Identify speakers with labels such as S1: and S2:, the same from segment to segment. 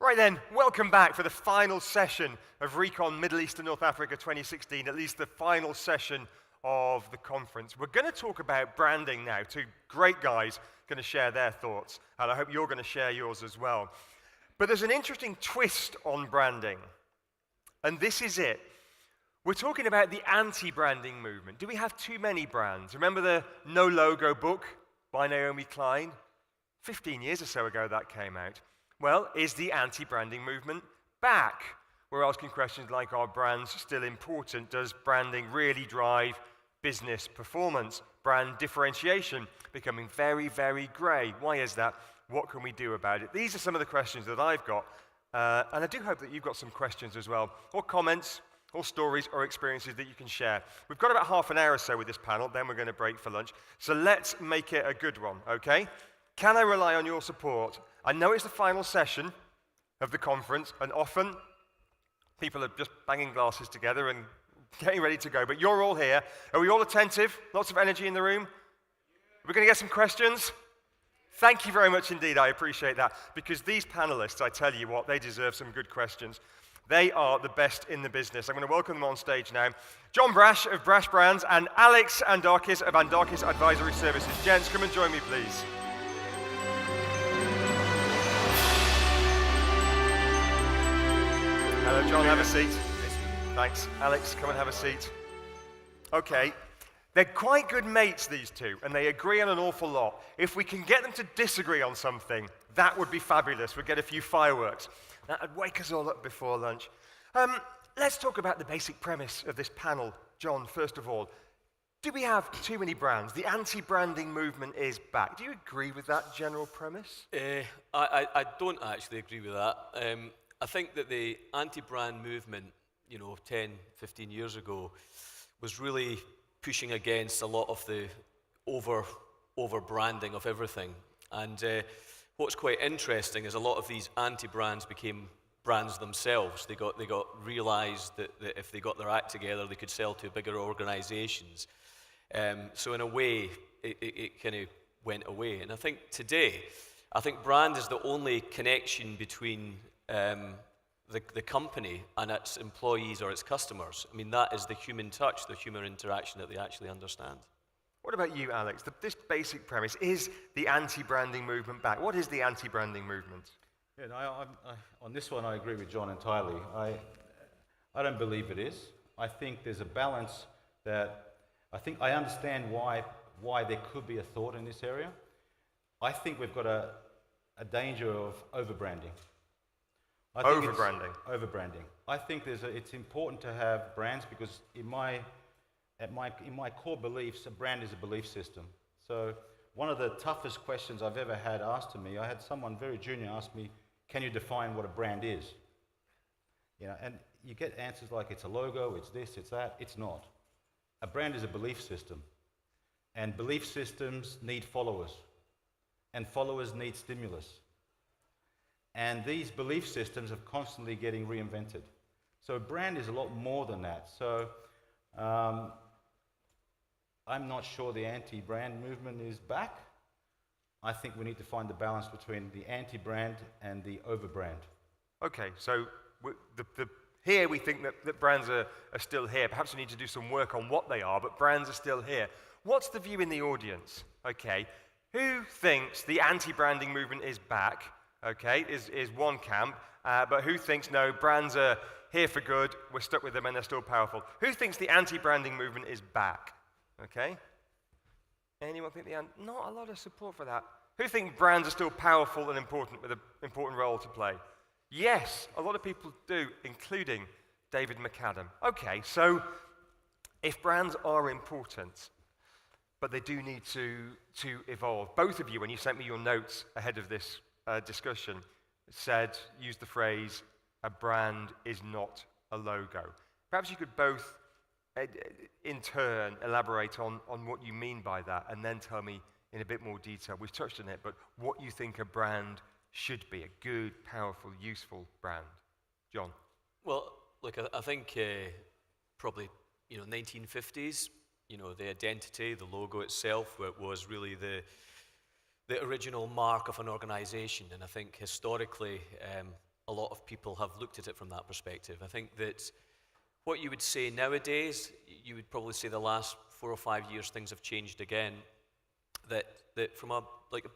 S1: Right then, welcome back for the final session of Recon Middle East and North Africa 2016, at least the final session of the conference. We're going to talk about branding now. Two great guys going to share their thoughts, and I hope you're going to share yours as well. But there's an interesting twist on branding, and this is it. We're talking about the anti-branding movement. Do we have too many brands? Remember the No Logo book by Naomi Klein? 15 years or so ago that came out. Well, is the anti-branding movement back? We're asking questions like, are brands still important? Does branding really drive business performance? Brand differentiation becoming very, very grey. Why is that? What can we do about it? These are some of the questions that I've got, and I do hope that you've got some questions as well, or comments, or stories, or experiences that you can share. We've got about half an hour or so with this panel, then we're going to break for lunch. So let's make it a good one, okay? Can I rely on your support? I know it's the final session of the conference, and often people are just banging glasses together and getting ready to go, but you're all here. Are we all attentive? Lots of energy in the room? We're going to get some questions? Thank you very much indeed. I appreciate that, because these panelists, I tell you what, they deserve some good questions. They are the best in the business. I'm going to welcome them on stage now. John Brash of Brash Brands and Alex Andakis of Andakis Advisory Services. Gents, come and join me, please. Hello, John, have a seat. Thanks. Alex, come and have a seat. Okay. They're quite good mates, these two, and they agree on an awful lot. If we can get them to disagree on something, that would be fabulous. We'd get a few fireworks. That would wake us all up before lunch. Let's talk about the basic premise of this panel. John, first of all, do we have too many brands? The anti-branding movement is back. Do you agree with that general premise?
S2: I don't actually agree with that. I think that the anti-brand movement, 10, 15 years ago, was really pushing against a lot of the over-branding of everything. And what's quite interesting is a lot of these anti-brands became brands themselves. They got realized that if they got their act together, they could sell to bigger organizations. So in a way, it kind of went away. And I think today, brand is the only connection between the company and its employees or its customers. I mean, that is the human touch, the human interaction that they actually understand.
S1: What about you, Alex? This basic premise, is the anti-branding movement back? What is the anti-branding movement?
S3: Yeah, no, on this one, I agree with John entirely. I don't believe it is. I think there's a balance that I understand why there could be a thought in this area. I think we've got a danger of over-branding. Over-branding. I think it's important to have brands because in my core beliefs, a brand is a belief system. So one of the toughest questions I've ever had asked to me, I had someone very junior ask me, can you define what a brand is? And you get answers like it's a logo, it's this, it's that. It's not. A brand is a belief system. And belief systems need followers. And followers need stimulus. And these belief systems are constantly getting reinvented. So a brand is a lot more than that. So I'm not sure the anti-brand movement is back. I think we need to find the balance between the anti-brand and the over-brand.
S1: Okay, so here we think that brands are still here. Perhaps we need to do some work on what they are, but brands are still here. What's the view in the audience? Okay, who thinks the anti-branding movement is back? Okay, is one camp, but who thinks, no, brands are here for good, we're stuck with them and they're still powerful? Who thinks the anti-branding movement is back? Okay? Anyone think not a lot of support for that. Who think brands are still powerful and important with an important role to play? Yes, a lot of people do, including David McAdam. Okay, so if brands are important, but they do need to evolve. Both of you, when you sent me your notes ahead of this discussion, used the phrase, a brand is not a logo. Perhaps you could both, in turn, elaborate on what you mean by that, and then tell me in a bit more detail, we've touched on it, but what you think a brand should be, a good, powerful, useful brand. John?
S2: Well, look, I think probably, 1950s, the identity, the logo itself was really the original mark of an organization. And I think historically, a lot of people have looked at it from that perspective. I think that what you would say nowadays, you would probably say the last 4 or 5 years things have changed again. That from a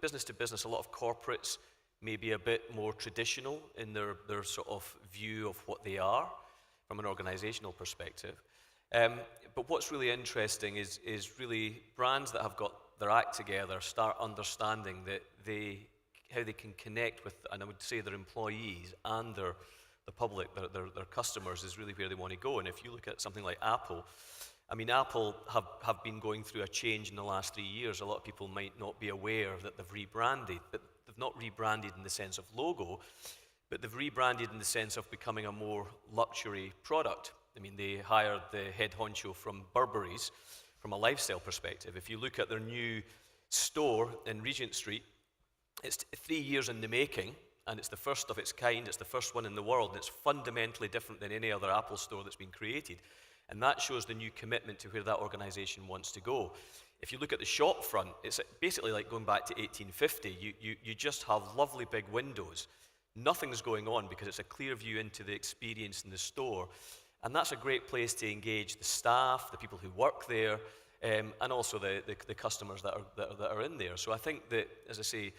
S2: business to business, a lot of corporates may be a bit more traditional in their sort of view of what they are from an organizational perspective. But what's really interesting is really brands that have got their act together start understanding that how they can connect with, and I would say their employees and the public, their customers, is really where they want to go. And if you look at something like Apple, I mean, Apple have been going through a change in the last 3 years. A lot of people might not be aware that they've rebranded, but they've not rebranded in the sense of logo, but they've rebranded in the sense of becoming a more luxury product. I mean, they hired the head honcho from Burberry's from a lifestyle perspective. If you look at their new store in Regent Street, it's 3 years in the making, and it's the first of its kind. It's the first one in the world, and it's fundamentally different than any other Apple store that's been created. And that shows the new commitment to where that organization wants to go. If you look at the shop front, it's basically like going back to 1850. You just have lovely big windows. Nothing's going on because it's a clear view into the experience in the store. And that's a great place to engage the staff, the people who work there, and also the customers that are in there. So I think that, as I say,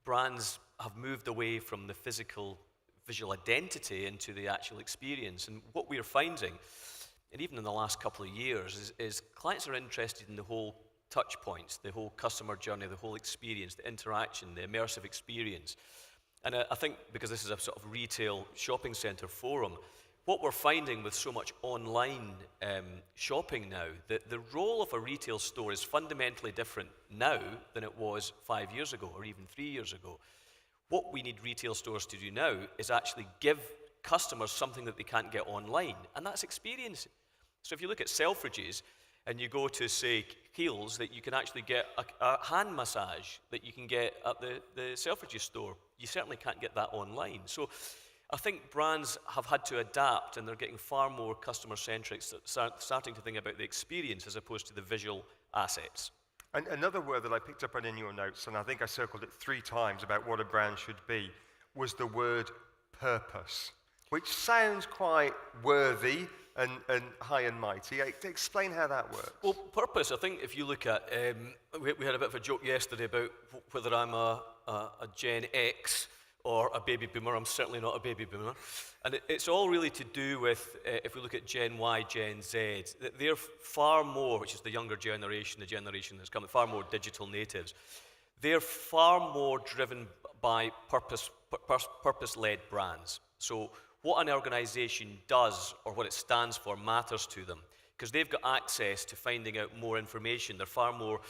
S2: brands have moved away from the visual identity into the actual experience. And what we are finding, and even in the last couple of years, is clients are interested in the whole touch points, the whole customer journey, the whole experience, the interaction, the immersive experience. And I think because this is a sort of retail shopping center forum, what we're finding with so much online shopping now, that the role of a retail store is fundamentally different now than it was 5 years ago or even 3 years ago. What we need retail stores to do now is actually give customers something that they can't get online, and that's experience. So if you look at Selfridges and you go to, say, Kiehl's, that you can actually get a hand massage that you can get at the Selfridges store. You certainly can't get that online. So I think brands have had to adapt, and they're getting far more customer-centric, starting to think about the experience as opposed to the visual assets.
S1: And another word that I picked up on in your notes, and I think I circled it 3 times about what a brand should be, was the word purpose, which sounds quite worthy and high and mighty. Explain how that works.
S2: Well, purpose, I think if you look at, we had a bit of a joke yesterday about whether I'm a Gen X or a baby boomer. I'm certainly not a baby boomer. And it's all really to do with, if we look at Gen Y, Gen Z, they're far more, which is the younger generation, the generation that's coming, far more digital natives. They're far more driven by purpose-led brands. So what an organization does or what it stands for matters to them, because they've got access to finding out more information. They're far more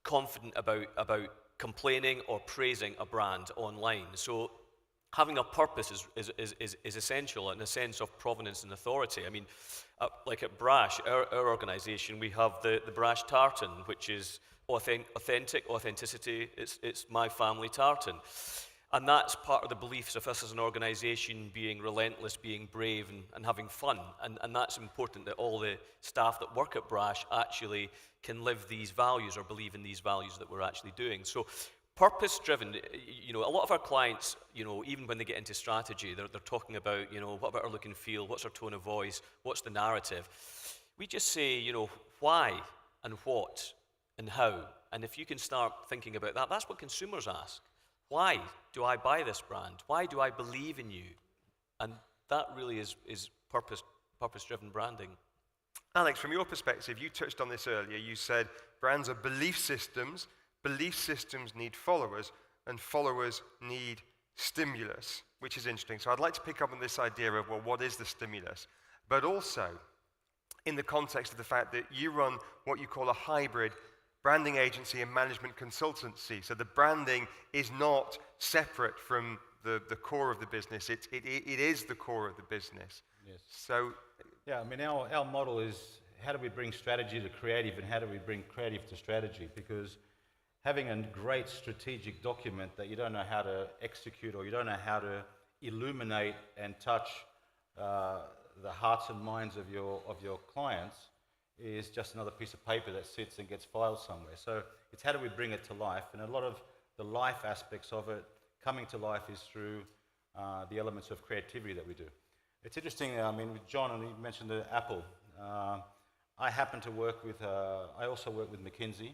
S2: confident about complaining or praising a brand online. So having a purpose is essential in a sense of provenance and authority. I mean, like at Brash, our organization, we have the Brash tartan, which is authenticity. It's my family tartan. And that's part of the beliefs of us as an organization, being relentless, being brave, and having fun. And that's important, that all the staff that work at Brash actually can live these values or believe in these values that we're actually doing. So purpose-driven, a lot of our clients, even when they get into strategy, they're talking about, what about our look and feel? What's our tone of voice? What's the narrative? We just say, why and what and how. And if you can start thinking about that, that's what consumers ask. Why do I buy this brand? Why do I believe in you? And that really is purpose-driven branding.
S1: Alex, from your perspective, you touched on this earlier. You said brands are belief systems need followers, and followers need stimulus, which is interesting. So I'd like to pick up on this idea of, well, what is the stimulus? But also, in the context of the fact that you run what you call a hybrid branding agency and management consultancy. So the branding is not separate from the core of the business. It is the core of the business.
S3: Yes.
S1: So,
S3: yeah, I mean, our model is, how do we bring strategy to creative, and how do we bring creative to strategy? Because having a great strategic document that you don't know how to execute, or you don't know how to illuminate and touch the hearts and minds of your clients, is just another piece of paper that sits and gets filed somewhere. So it's how do we bring it to life? And a lot of the life aspects of it coming to life is through the elements of creativity that we do. It's interesting, I mean, with John, and he mentioned the Apple. I happen to work with, I also work with McKinsey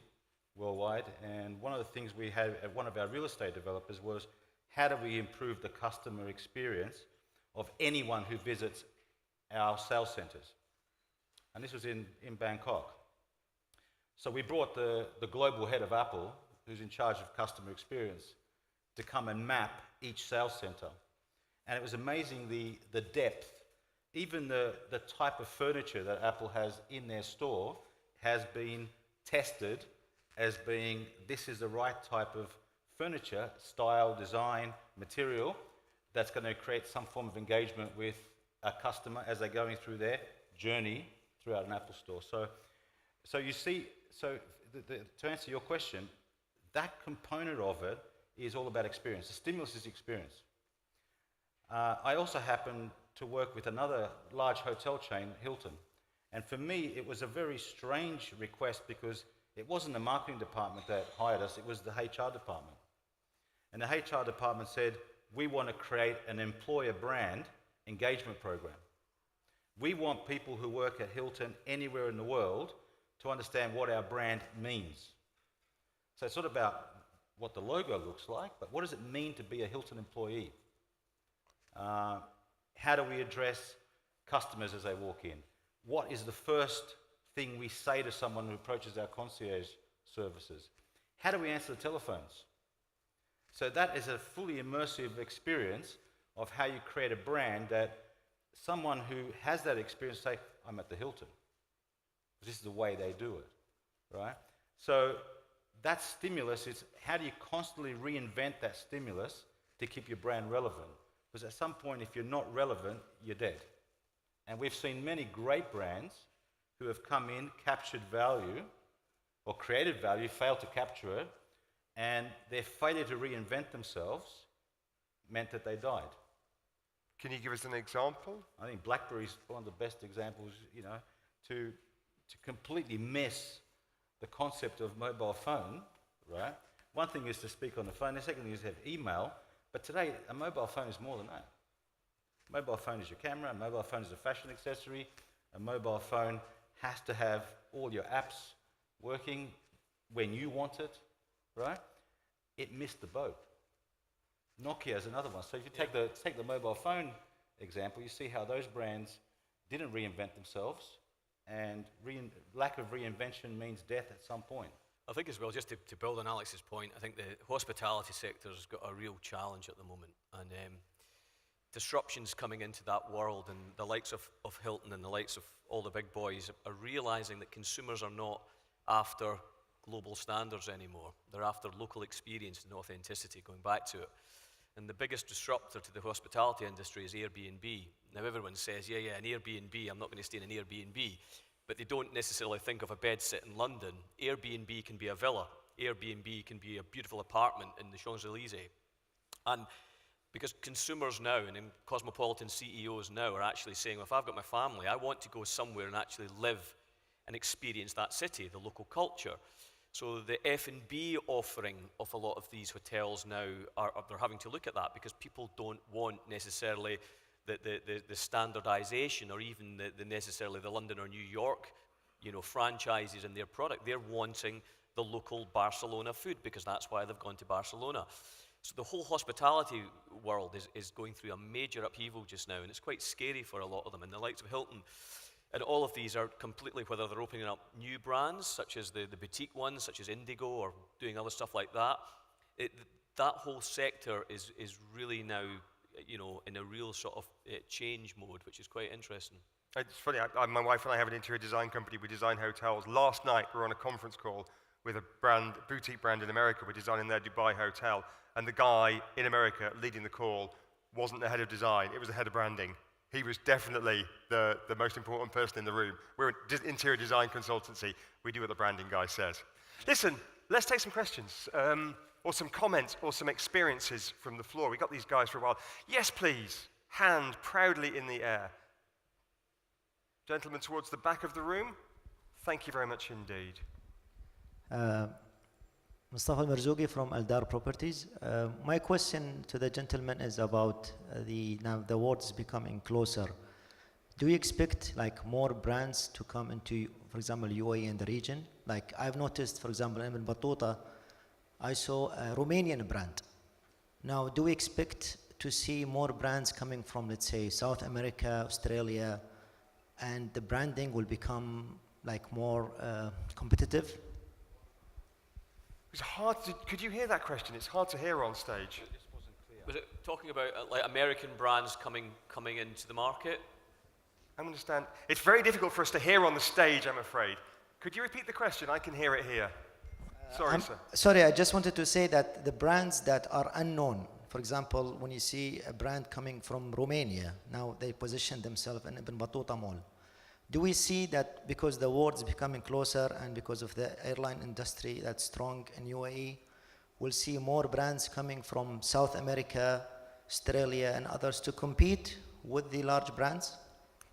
S3: worldwide, and one of the things we had at one of our real estate developers was, how do we improve the customer experience of anyone who visits our sales centers? And this was in Bangkok. So we brought the global head of Apple, who's in charge of customer experience, to come and map each sales center. And it was amazing the depth. Even the type of furniture that Apple has in their store has been tested as being, this is the right type of furniture, style, design, material, that's going to create some form of engagement with a customer as they're going through their journey throughout an Apple store. So you see, to answer your question, that component of it is all about experience. The stimulus is experience. I also happen to work with another large hotel chain, Hilton. And for me, it was a very strange request because it wasn't the marketing department that hired us, it was the HR department. And the HR department said, we want to create an employer brand engagement program. We want people who work at Hilton anywhere in the world to understand what our brand means. So it's not about what the logo looks like, but what does it mean to be a Hilton employee? How do we address customers as they walk in? What is the first thing we say to someone who approaches our concierge services? How do we answer the telephones? So that is a fully immersive experience of how you create a brand that someone who has that experience say, I'm at the Hilton. This is the way they do it, right? So that stimulus is, how do you constantly reinvent that stimulus to keep your brand relevant? Because at some point, if you're not relevant, you're dead. And we've seen many great brands who have come in, captured value, or created value, failed to capture it, and their failure to reinvent themselves meant that they died.
S1: Can you give us an example?
S3: I think BlackBerry's one of the best examples, you know, to completely miss the concept of mobile phone, right? One thing is to speak on the phone, the second thing is to have email, but today a mobile phone is more than that. A mobile phone is your camera, a mobile phone is a fashion accessory, a mobile phone has to have all your apps working when you want it, right? It missed the boat. Nokia is another one. So if you take the mobile phone example, you see how those brands didn't reinvent themselves, and lack of reinvention means death at some point.
S2: I think as well, just to build on Alex's point, I think the hospitality sector has got a real challenge at the moment, and disruptions coming into that world, and the likes of Hilton and the likes of all the big boys are realizing that consumers are not after global standards anymore. They're after local experience and authenticity, going back to it. And the biggest disruptor to the hospitality industry is Airbnb. Now everyone says, yeah, an Airbnb, I'm not going to stay in an Airbnb. But they don't necessarily think of a bed sit in London. Airbnb can be a villa. Airbnb can be a beautiful apartment in the Champs-Élysées. And because consumers now and cosmopolitan CEOs now are actually saying, well, if I've got my family, I want to go somewhere and actually live and experience that city, the local culture. So the F&B offering of a lot of these hotels now, they're having to look at that because people don't want necessarily the standardization or even necessarily the London or New York, franchises in their product. They're wanting the local Barcelona food because that's why they've gone to Barcelona. So the whole hospitality world is going through a major upheaval just now, and it's quite scary for a lot of them. And the likes of Hilton and all of these are completely, whether they're opening up new brands, such as the boutique ones, such as Indigo, or doing other stuff like that. That whole sector is really now, in a real sort of change mode, which is quite interesting.
S1: It's funny, my wife and I have an interior design company. We design hotels. Last night, we were on a conference call with a boutique brand in America. We're designing their Dubai hotel. And the guy in America leading the call wasn't the head of design. It was the head of branding. He was definitely the most important person in the room. We're an interior design consultancy. We do what the branding guy says. Listen, let's take some questions, or some comments, or some experiences from the floor. We got these guys for a while. Yes, please. Hand proudly in the air. Gentleman towards the back of the room. Thank you very much indeed.
S4: Mustafa Al-Marzouqi from Aldar Properties. My question to the gentleman is about now the world is becoming closer. Do you expect like more brands to come into, for example, UAE and the region? Like I've noticed, for example, in Battuta, I saw a Romanian brand. Now, do we expect to see more brands coming from, let's say, South America, Australia, and the branding will become like more competitive?
S1: It's hard to, could you hear that question? It's hard to hear on stage.
S2: Was it talking about like American brands coming into the market?
S1: I understand. It's very difficult for us to hear on the stage, I'm afraid. Could you repeat the question? I can hear it here. Sorry, sir.
S4: Sorry, I just wanted to say that the brands that are unknown, for example, when you see a brand coming from Romania, now they position themselves in Ibn Battuta Mall. Do we see that because the world is becoming closer and because of the airline industry that's strong in UAE, we'll see more brands coming from South America, Australia, and others to compete with the large brands?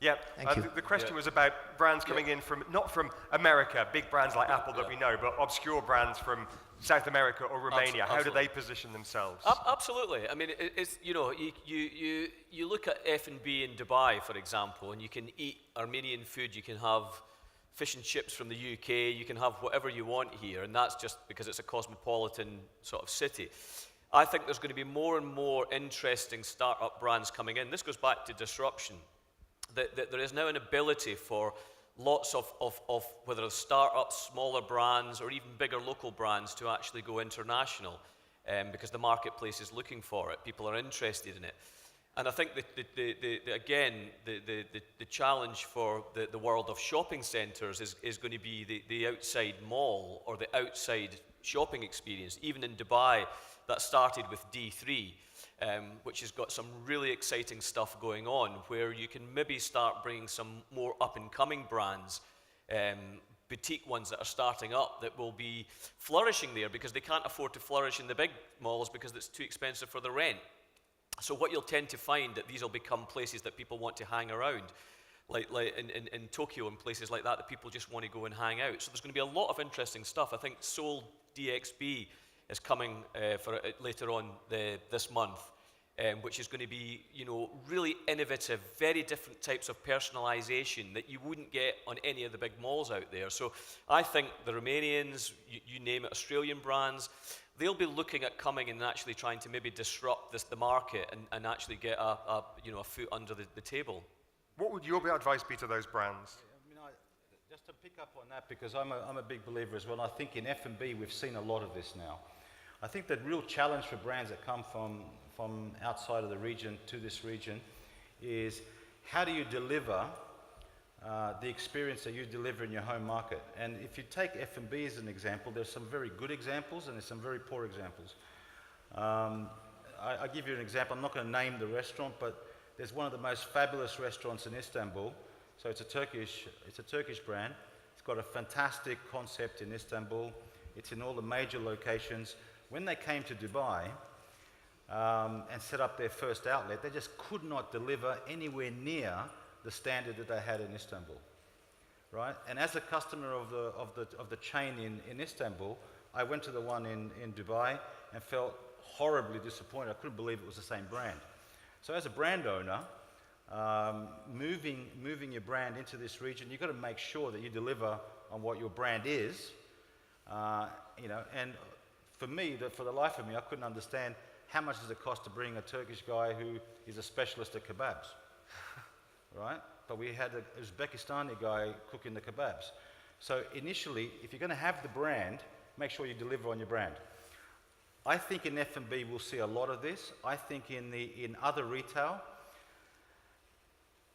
S1: Yeah,
S4: Thank you.
S1: the question was about brands coming in from, not from America, big brands like Apple that we know, but obscure brands from South America or Romania. How do they position themselves?
S2: Absolutely. I mean, it's, you know, you look at F&B in Dubai, for example, and you can eat Armenian food, you can have fish and chips from the UK, you can have whatever you want here, and that's just because it's a cosmopolitan sort of city. I think there's going to be more and more interesting startup brands coming in. This goes back to disruption. That there is now an ability for lots of whether it's startups, smaller brands, or even bigger local brands to actually go international because the marketplace is looking for it. People are interested in it. And I think the challenge for the world of shopping centres is going to be the outside mall or the outside shopping experience. Even in Dubai, that started with D3. Which has got some really exciting stuff going on, where you can maybe start bringing some more up-and-coming brands, boutique ones that are starting up that will be flourishing there because they can't afford to flourish in the big malls because it's too expensive for the rent. So what you'll tend to find that these will become places that people want to hang around, like in Tokyo and places like that people just want to go and hang out. So there's going to be a lot of interesting stuff. I think Seoul DXB is coming for later on this month, which is going to be, you know, really innovative, very different types of personalization that you wouldn't get on any of the big malls out there. So I think the Romanians, you name it, Australian brands, they'll be looking at coming and actually trying to maybe disrupt the market and actually get a foot under the table.
S1: What would your advice be to those brands?
S3: Just to pick up on that, because I'm a big believer as well. I think in F&B we've seen a lot of this now. I think the real challenge for brands that come from outside of the region to this region is how do you deliver the experience that you deliver in your home market. And if you take F&B as an example, there's some very good examples and there's some very poor examples. I'll give you an example. I'm not going to name the restaurant, but there's one of the most fabulous restaurants in Istanbul. So it's a Turkish brand. It's got a fantastic concept in Istanbul. It's in all the major locations. When they came to Dubai and set up their first outlet, they just could not deliver anywhere near the standard that they had in Istanbul, right? And as a customer of the chain in Istanbul, I went to the one in Dubai and felt horribly disappointed. I couldn't believe it was the same brand. So as a brand owner, moving your brand into this region, you've got to make sure that you deliver on what your brand is, and for me, for the life of me, I couldn't understand how much does it cost to bring a Turkish guy who is a specialist at kebabs, right? But we had an Uzbekistani guy cooking the kebabs. So initially, if you're going to have the brand, make sure you deliver on your brand. I think in F&B we'll see a lot of this. I think in other retail,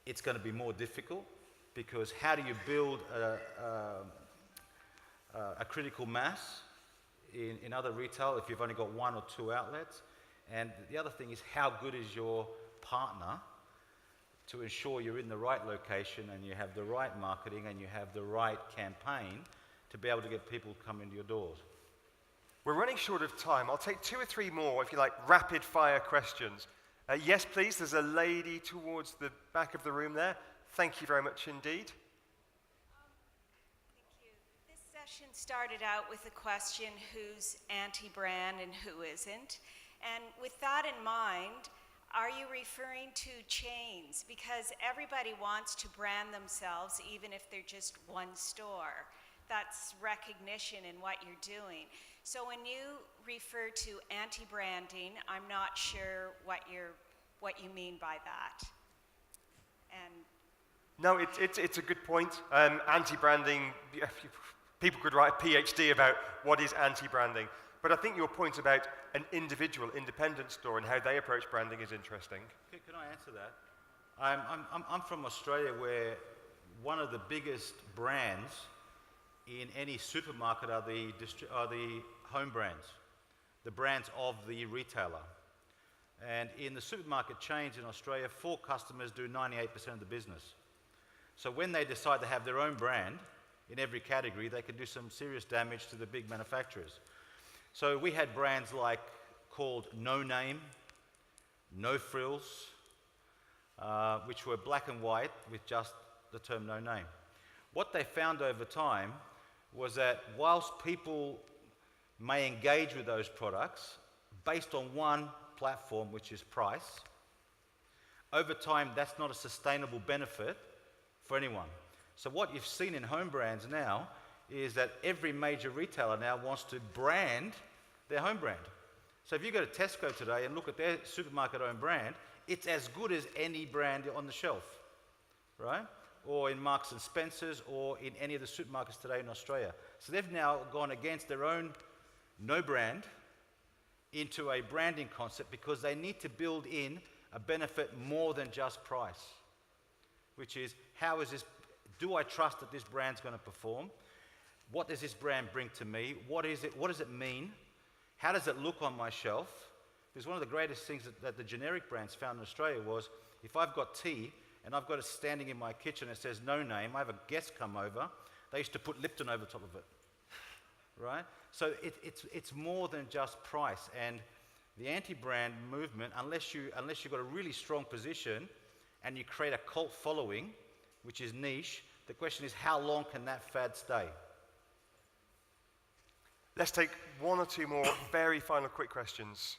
S3: it's going to be more difficult, because how do you build a critical mass in other retail if you've only got one or two outlets? And the other thing is, how good is your partner to ensure you're in the right location and you have the right marketing and you have the right campaign to be able to get people to come into your doors?
S1: We're running short of time. I'll take 2 or 3 more, if you like, rapid fire questions. Yes, please. There's a lady towards the back of the room there. Thank you very much indeed.
S5: Thank you. This session started out with the question, who's anti-brand and who isn't? And with that in mind, are you referring to chains? Because everybody wants to brand themselves even if they're just one store. That's recognition in what you're doing. So when you refer to anti-branding, I'm not sure what you mean by that. And
S1: No, it's a good point. Anti-branding, people could write a PhD about what is anti-branding. But I think your point about an individual, independent store and how they approach branding is interesting.
S3: Can I answer that? I'm from Australia, where one of the biggest brands in any supermarket are the home brands, the brands of the retailer. And in the supermarket chains in Australia, 4 customers do 98% of the business. So when they decide to have their own brand in every category, they can do some serious damage to the big manufacturers. So we had brands like called No Name, No Frills, which were black and white with just the term No Name. What they found over time was that whilst people may engage with those products based on one platform, which is price, over time that's not a sustainable benefit for anyone. So what you've seen in home brands now is that every major retailer now wants to brand their home brand. So if you go to Tesco today and look at their supermarket own brand, it's as good as any brand on the shelf, right? Or in Marks and Spencer's, or in any of the supermarkets today in Australia. So they've now gone against their own no brand into a branding concept because they need to build in a benefit more than just price, which is, how is this, do I trust that this brand's going to perform? What does this brand bring to me? What is it? What does it mean? How does it look on my shelf? Because one of the greatest things that the generic brands found in Australia was, if I've got tea and I've got it standing in my kitchen, it says No Name, I have a guest come over, they used to put Lipton over top of it, right? So it's more than just price. And the anti-brand movement, unless you've got a really strong position and you create a cult following, which is niche, the question is, how long can that fad stay?
S1: Let's take one or two more very final quick questions.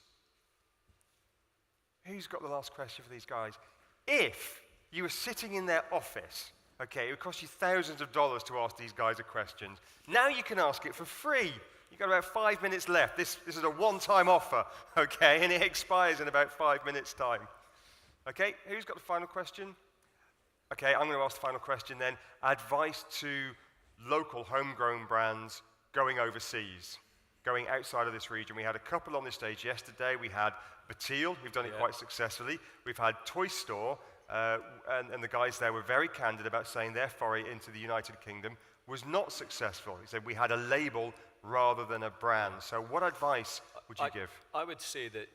S1: Who's got the last question for these guys? If you were sitting in their office, okay, it would cost you thousands of dollars to ask these guys a question. Now you can ask it for free. You've got about 5 minutes left. This is a one-time offer, okay, and it expires in about 5 minutes' time. Okay, who's got the final question? Okay, I'm going to ask the final question then. Advice to local homegrown brands going overseas, going outside of this region. We had a couple on this stage yesterday. We had Batil, who've done it quite successfully. We've had Toy Store, and the guys there were very candid about saying their foray into the United Kingdom was not successful. He said we had a label rather than a brand. So what advice would you give?
S2: I would say that,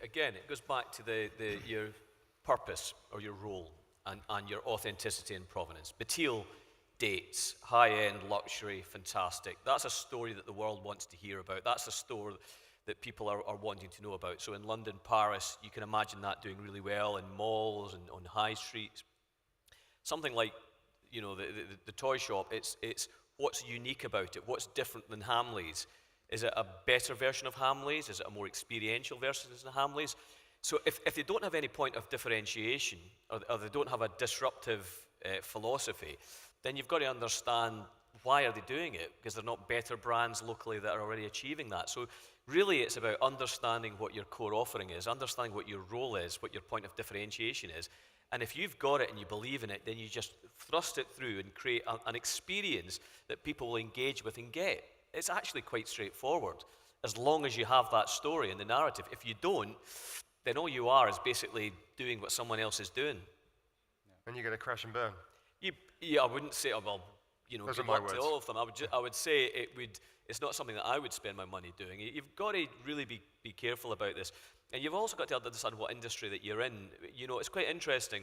S2: again, it goes back to your purpose or your role and your authenticity and provenance. Batil dates, high-end, luxury, fantastic. That's a story that the world wants to hear about. That's a store that people are wanting to know about. So in London, Paris, you can imagine that doing really well in malls and on high streets. Something like, you know, the toy shop, it's what's unique about it, what's different than Hamleys. Is it a better version of Hamleys? Is it a more experiential version of Hamleys? So if they don't have any point of differentiation, or they don't have a disruptive philosophy, then you've got to understand, why are they doing it? Because they're not better brands locally that are already achieving that. So really it's about understanding what your core offering is, understanding what your role is, what your point of differentiation is. And if you've got it and you believe in it, then you just thrust it through and create an experience that people will engage with and get. It's actually quite straightforward, as long as you have that story and the narrative. If you don't, then all you are is basically doing what someone else is doing.
S1: And you're going to crash and burn.
S2: Yeah, I wouldn't say, oh, well, you know,
S1: Those are
S2: good
S1: my
S2: luck to
S1: words.
S2: all of them. I would say it's not something that I would spend my money doing. You've got to really be careful about this. And you've also got to understand what industry that you're in. You know, it's quite interesting.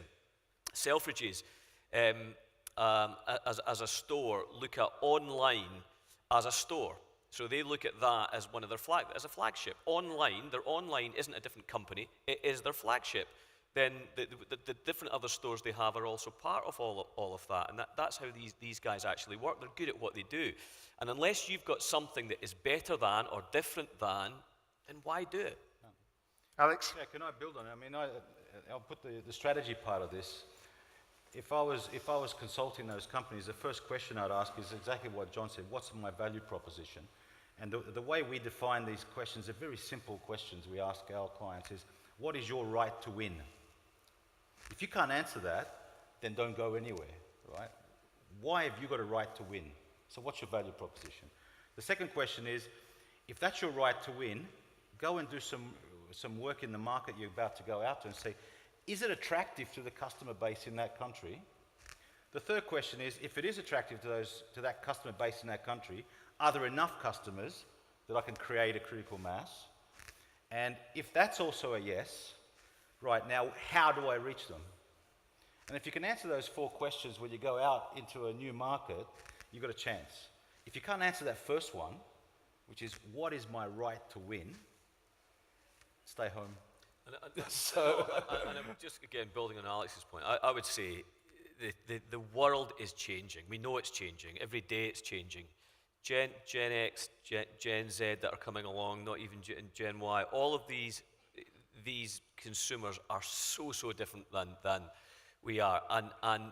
S2: Selfridges, as a store, look at online as a store. So they look at that as one of their as a flagship. Online, their online isn't a different company. It is their flagship. then the different other stores they have are also part of all of that. And that's how these guys actually work. They're good at what they do. And unless you've got something that is better than or different than, then why do it?
S1: Alex?
S3: Yeah, can I build on it? I mean, I'll put the strategy part of this. If I was consulting those companies, the first question I'd ask is exactly what John said. What's my value proposition? And the way we define these questions are very simple questions we ask our clients is, what is your right to win? If you can't answer that, then don't go anywhere, right? Why have you got a right to win? So what's your value proposition? The second question is, if that's your right to win, go and do some work in the market you're about to go out to and say, is it attractive to the customer base in that country? The third question is, if it is attractive to that customer base in that country, are there enough customers that I can create a critical mass? And if that's also a yes, right, now how do I reach them? And if you can answer those 4 questions when you go out into a new market, you've got a chance. If you can't answer that first one, which is what is my right to win, stay home.
S2: And I'm just again building on Alex's point, I would say the world is changing. We know it's changing. Every day it's changing. Gen X, Gen Z that are coming along, not even Gen Y, all of these consumers are so different than we are. And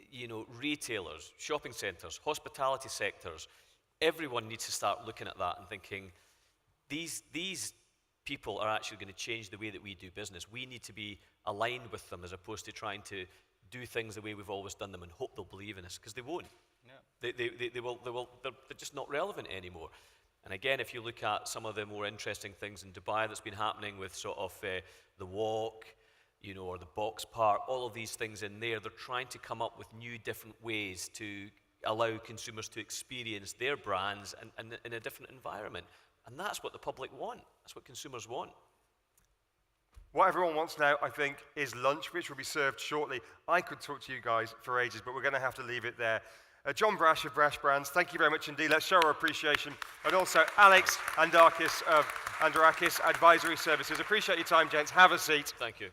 S2: you know, retailers, shopping centres, hospitality sectors, everyone needs to start looking at that and thinking, these people are actually going to change the way that we do business. We need to be aligned with them as opposed to trying to do things the way we've always done them and hope they'll believe in us, because they won't. Yeah. They're just not relevant anymore. And again, if you look at some of the more interesting things in Dubai that's been happening with sort of the walk, you know, or the box park, all of these things in there, they're trying to come up with new, different ways to allow consumers to experience their brands and in a different environment. And that's what the public want. That's what consumers want.
S1: What everyone wants now, I think, is lunch, which will be served shortly. I could talk to you guys for ages, but we're going to have to leave it there. John Brash of Brash Brands, thank you very much indeed. Let's show our appreciation. And also Alex Andrakis of Andrakis Advisory Services. Appreciate your time, gents. Have a seat.
S2: Thank you.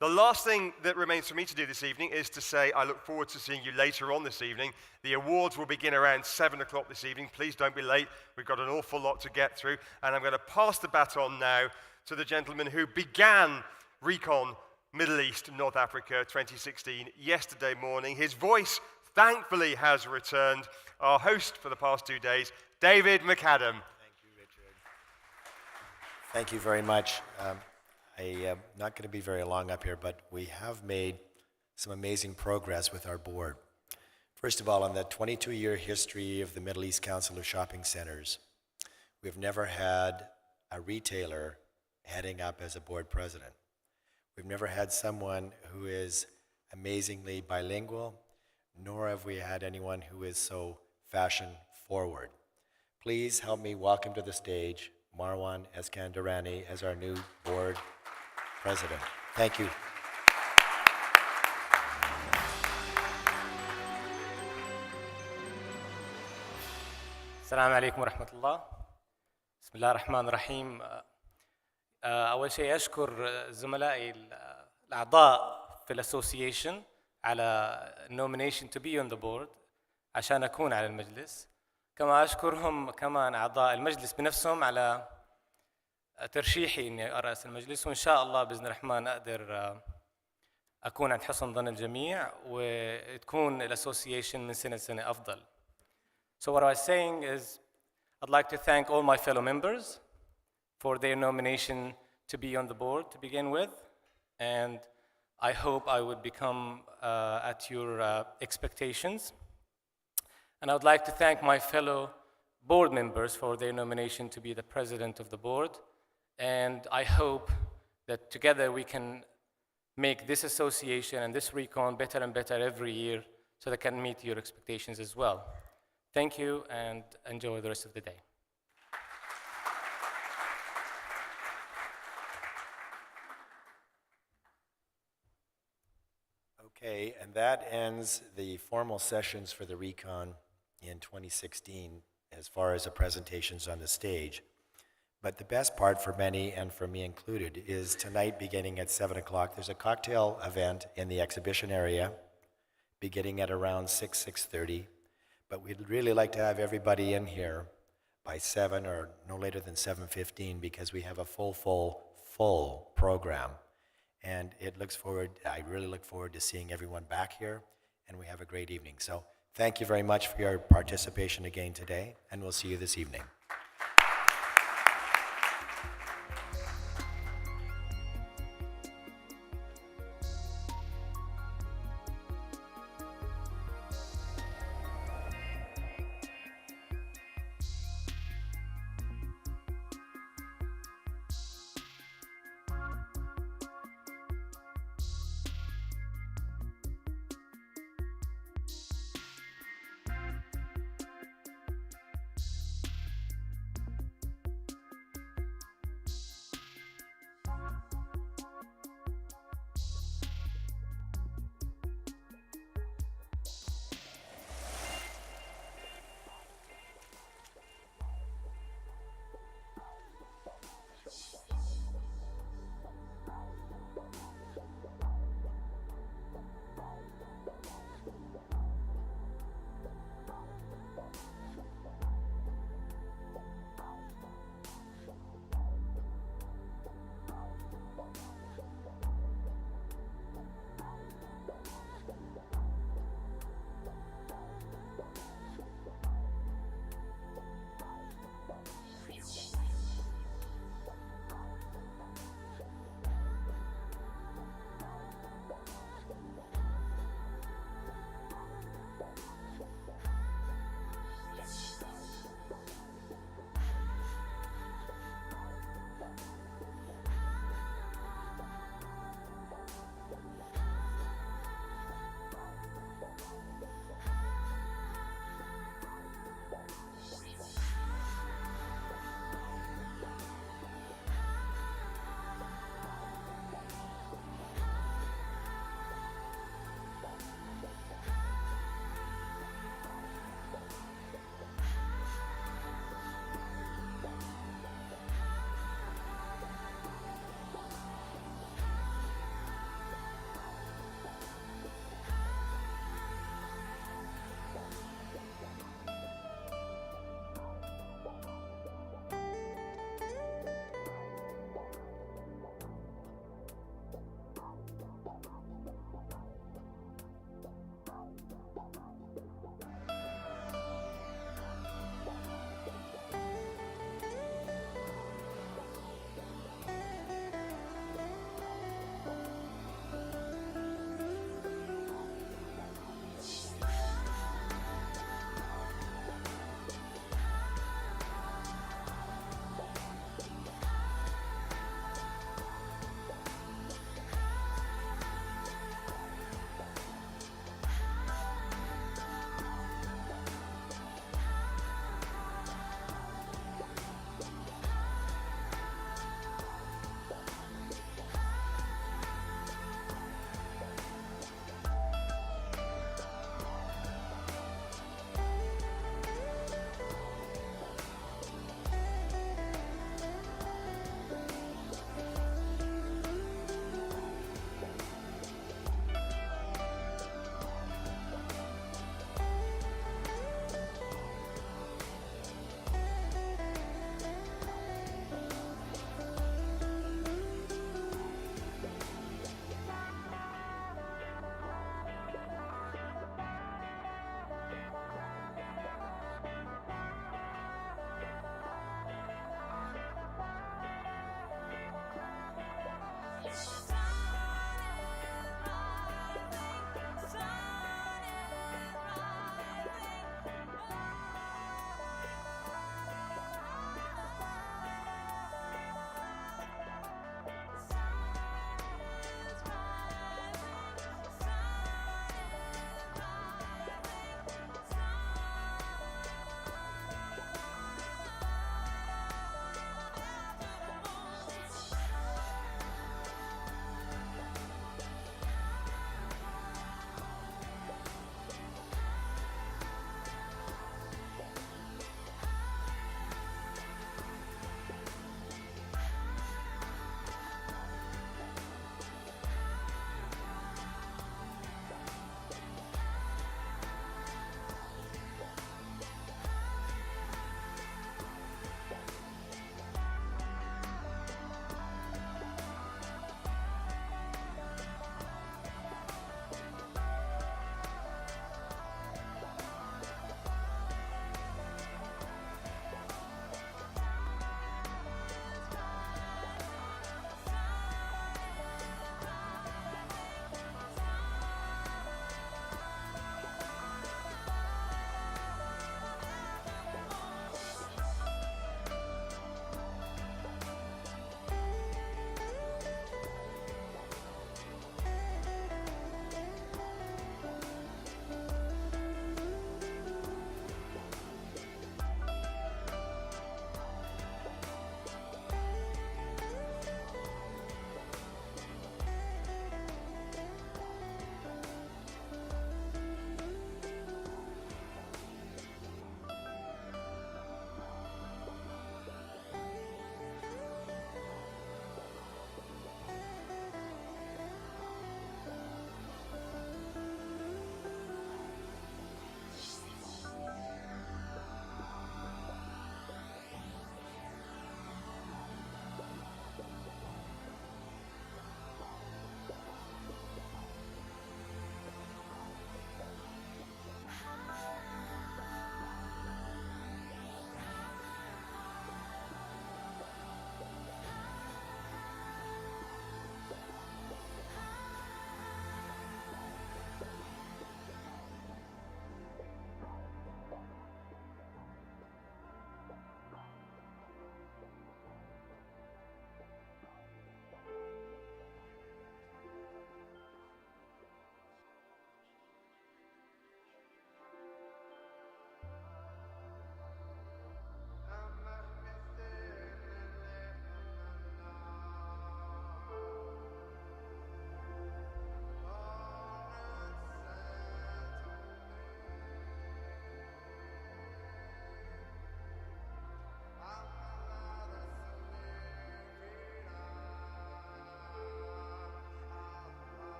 S1: The last thing that remains for me to do this evening is to say I look forward to seeing you later on this evening. The awards will begin around 7 o'clock this evening. Please don't be late. We've got an awful lot to get through. And I'm going to pass the baton now to the gentleman who began Recon Middle East North Africa 2016 yesterday morning. His voice, thankfully, has returned. Our host for the past 2 days, David McAdam.
S6: Thank you, Richard. Thank you very much. I'm not going to be very long up here, but we have made some amazing progress with our board. First of all, in the 22-year history of the Middle East Council of Shopping Centers, we've never had a retailer heading up as a board president. We've never had someone who is amazingly bilingual, nor have we had anyone who is so fashion forward. Please help me welcome to the stage Marwan Eskandarani as our new board president. Thank you.
S7: السلام عليكم ورحمة الله. بسم الله الرحمن الرحيم. أول شيء أشكر زملائي الأعضاء في الأسوسيشن على nomination to be on the board عشان أكون على المجلس. كما أشكرهم كمان أعضاء المجلس بنفسهم على ترشيحي إني أرأس المجلس، وإن شاء الله بإذن الرحمن أقدر أكون عند حسن ظن الجميع وتكون الأسوسيشن من سنة لسنة أفضل. So what I was saying is, I'd like to thank all my fellow members for their nomination to be on the board to begin with, and I hope I would become at your expectations. And I would like to thank my fellow board members for their nomination to be the president of the board, and I hope that together we can make this association and this Recon better and better every year so that can meet your expectations as well. Thank you, and enjoy the rest of the day.
S6: Okay, and that ends the formal sessions for the Recon in 2016 as far as the presentations on the stage. But the best part for many, and for me included, is tonight beginning at 7 o'clock. There's a cocktail event in the exhibition area beginning at around 6:30. But we'd really like to have everybody in here by 7 or no later than 7:15 because we have a full program. And I really look forward to seeing everyone back here, and we have a great evening. So thank you very much for your participation again today, and we'll see you this evening.